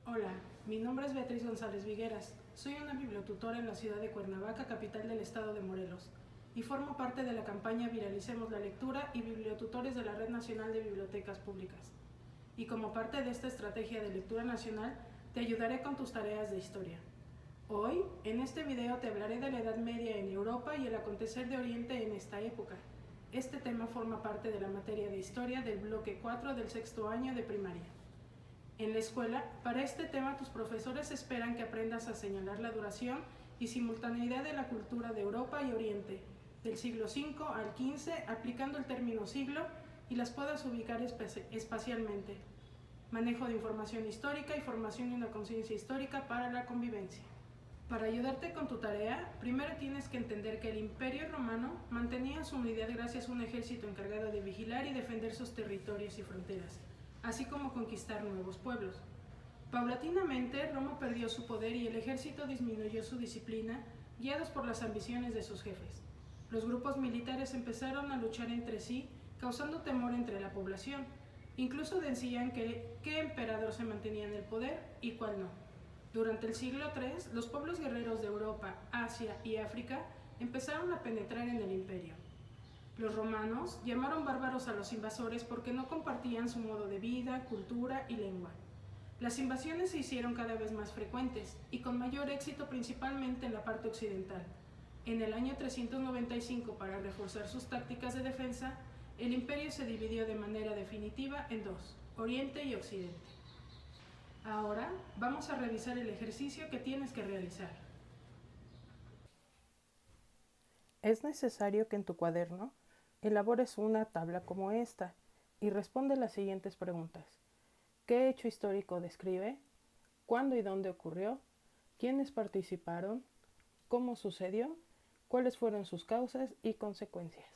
Hola, mi nombre es Beatriz González Vigueras. Soy una bibliotutora en la ciudad de Cuernavaca, capital del estado de Morelos, y formo parte de la campaña Viralicemos la Lectura y bibliotutores de la Red Nacional de Bibliotecas Públicas. Y como parte de esta estrategia de lectura nacional, te ayudaré con tus tareas de historia. Hoy, en este video te hablaré de la Edad Media en Europa y el acontecer de Oriente en esta época. Este tema forma parte de la materia de historia del bloque 4 del sexto año de primaria. En la escuela, para este tema tus profesores esperan que aprendas a señalar la duración y simultaneidad de la cultura de Europa y Oriente, del siglo V al XV, aplicando el término siglo y las puedas ubicar espacialmente. Manejo de información histórica y formación de una conciencia histórica para la convivencia. Para ayudarte con tu tarea, primero tienes que entender que el Imperio Romano mantenía su unidad gracias a un ejército encargado de vigilar y defender sus territorios y fronteras, así como conquistar nuevos pueblos. Paulatinamente, Roma perdió su poder y el ejército disminuyó su disciplina, guiados por las ambiciones de sus jefes. Los grupos militares empezaron a luchar entre sí, causando temor entre la población. Incluso decían qué emperador se mantenía en el poder y cuál no. Durante el siglo III, los pueblos guerreros de Europa, Asia y África empezaron a penetrar en el imperio. Los romanos llamaron bárbaros a los invasores porque no compartían su modo de vida, cultura y lengua. Las invasiones se hicieron cada vez más frecuentes y con mayor éxito principalmente en la parte occidental. En el año 395, para reforzar sus tácticas de defensa, el imperio se dividió de manera definitiva en dos, Oriente y Occidente. Ahora vamos a revisar el ejercicio que tienes que realizar. Es necesario que en tu cuaderno elabores una tabla como esta y responde las siguientes preguntas. ¿Qué hecho histórico describe? ¿Cuándo y dónde ocurrió? ¿Quiénes participaron? ¿Cómo sucedió? ¿Cuáles fueron sus causas y consecuencias?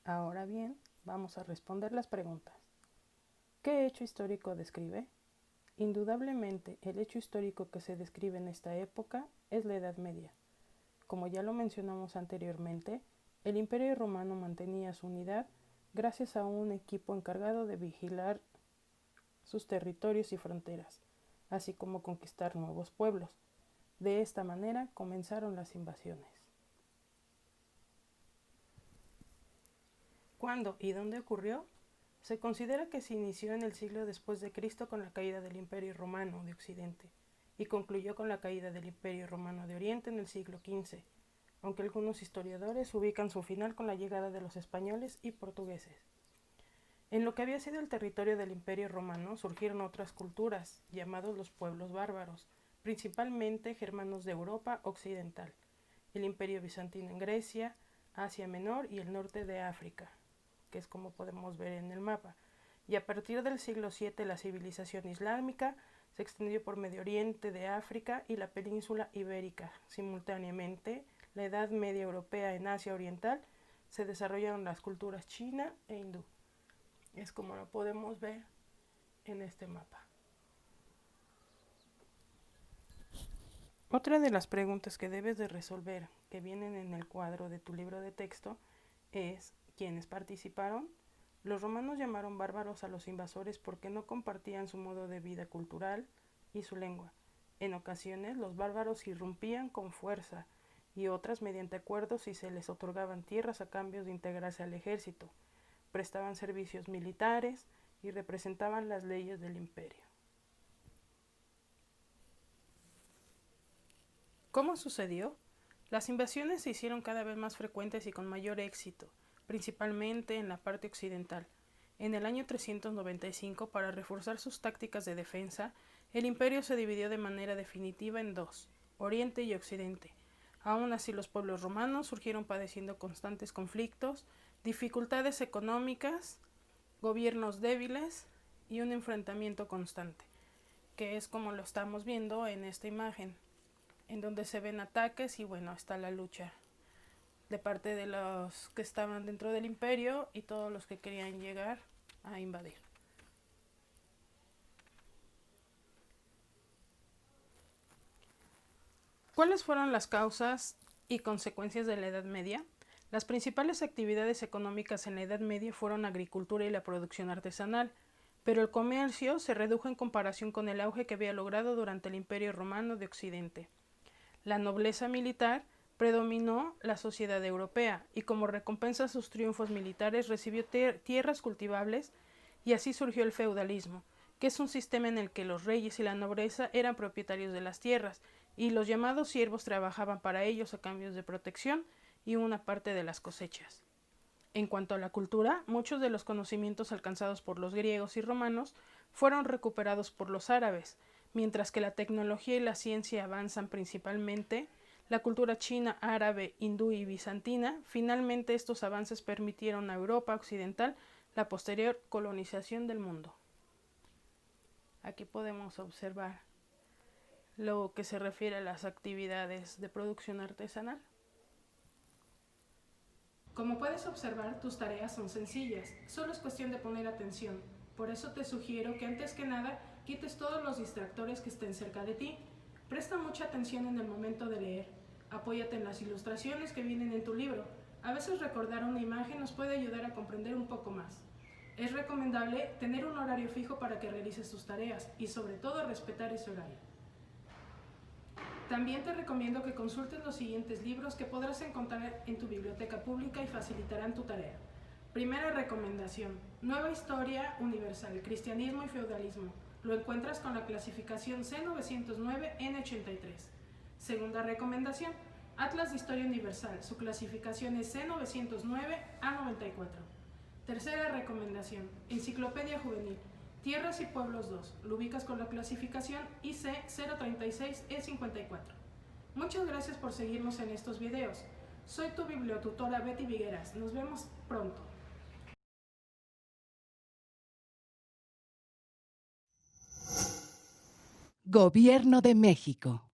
Ahora bien, vamos a responder las preguntas. ¿Qué hecho histórico describe? Indudablemente, el hecho histórico que se describe en esta época es la Edad Media. Como ya lo mencionamos anteriormente, el Imperio Romano mantenía su unidad gracias a un equipo encargado de vigilar sus territorios y fronteras, así como conquistar nuevos pueblos. De esta manera comenzaron las invasiones. ¿Cuándo y dónde ocurrió? Se considera que se inició en el siglo después de Cristo con la caída del Imperio Romano de Occidente y concluyó con la caída del Imperio Romano de Oriente en el siglo XV, aunque algunos historiadores ubican su final con la llegada de los españoles y portugueses. En lo que había sido el territorio del Imperio Romano surgieron otras culturas, llamados los pueblos bárbaros, principalmente germanos de Europa occidental, el Imperio Bizantino en Grecia, Asia Menor y el norte de África, que es como podemos ver en el mapa. Y a partir del siglo VII la civilización islámica se extendió por Medio Oriente de África y la península ibérica. Simultáneamente, la Edad Media Europea en Asia Oriental se desarrollaron las culturas china e hindú. Es como lo podemos ver en este mapa. Otra de las preguntas que debes de resolver que vienen en el cuadro de tu libro de texto es ¿quiénes participaron? Los romanos llamaron bárbaros a los invasores porque no compartían su modo de vida cultural y su lengua. En ocasiones los bárbaros irrumpían con fuerza y otras mediante acuerdos y se les otorgaban tierras a cambio de integrarse al ejército. Prestaban servicios militares y representaban las leyes del imperio. ¿Cómo sucedió? Las invasiones se hicieron cada vez más frecuentes y con mayor éxito, principalmente en la parte occidental. En el año 395, para reforzar sus tácticas de defensa, el imperio se dividió de manera definitiva en dos, Oriente y Occidente. Aún así, los pueblos romanos surgieron padeciendo constantes conflictos, dificultades económicas, gobiernos débiles y un enfrentamiento constante, que es como lo estamos viendo en esta imagen, en donde se ven ataques y bueno, está la lucha de parte de los que estaban dentro del imperio y todos los que querían llegar a invadir. ¿Cuáles fueron las causas y consecuencias de la Edad Media? Las principales actividades económicas en la Edad Media fueron la agricultura y la producción artesanal, pero el comercio se redujo en comparación con el auge que había logrado durante el Imperio Romano de Occidente. La nobleza militar predominó la sociedad europea y como recompensa a sus triunfos militares recibió tierras cultivables y así surgió el feudalismo, que es un sistema en el que los reyes y la nobleza eran propietarios de las tierras y los llamados siervos trabajaban para ellos a cambio de protección y una parte de las cosechas. En cuanto a la cultura, muchos de los conocimientos alcanzados por los griegos y romanos fueron recuperados por los árabes, mientras que la tecnología y la ciencia avanzan principalmente. La cultura china, árabe, hindú y bizantina, finalmente estos avances permitieron a Europa occidental la posterior colonización del mundo. Aquí podemos observar lo que se refiere a las actividades de producción artesanal. Como puedes observar, tus tareas son sencillas, solo es cuestión de poner atención. Por eso te sugiero que antes que nada quites todos los distractores que estén cerca de ti. Presta mucha atención en el momento de leer. Apóyate en las ilustraciones que vienen en tu libro. A veces recordar una imagen nos puede ayudar a comprender un poco más. Es recomendable tener un horario fijo para que realices tus tareas y sobre todo respetar ese horario. También te recomiendo que consultes los siguientes libros que podrás encontrar en tu biblioteca pública y facilitarán tu tarea. Primera recomendación: Nueva Historia Universal, Cristianismo y Feudalismo. Lo encuentras con la clasificación C909N83. Segunda recomendación: Atlas de Historia Universal. Su clasificación es C909A94. Tercera recomendación: Enciclopedia Juvenil. Tierras y Pueblos 2, lo ubicas con la clasificación IC036E54. Muchas gracias por seguirnos en estos videos. Soy tu bibliotutora Betty Vigueras. Nos vemos pronto. Gobierno de México.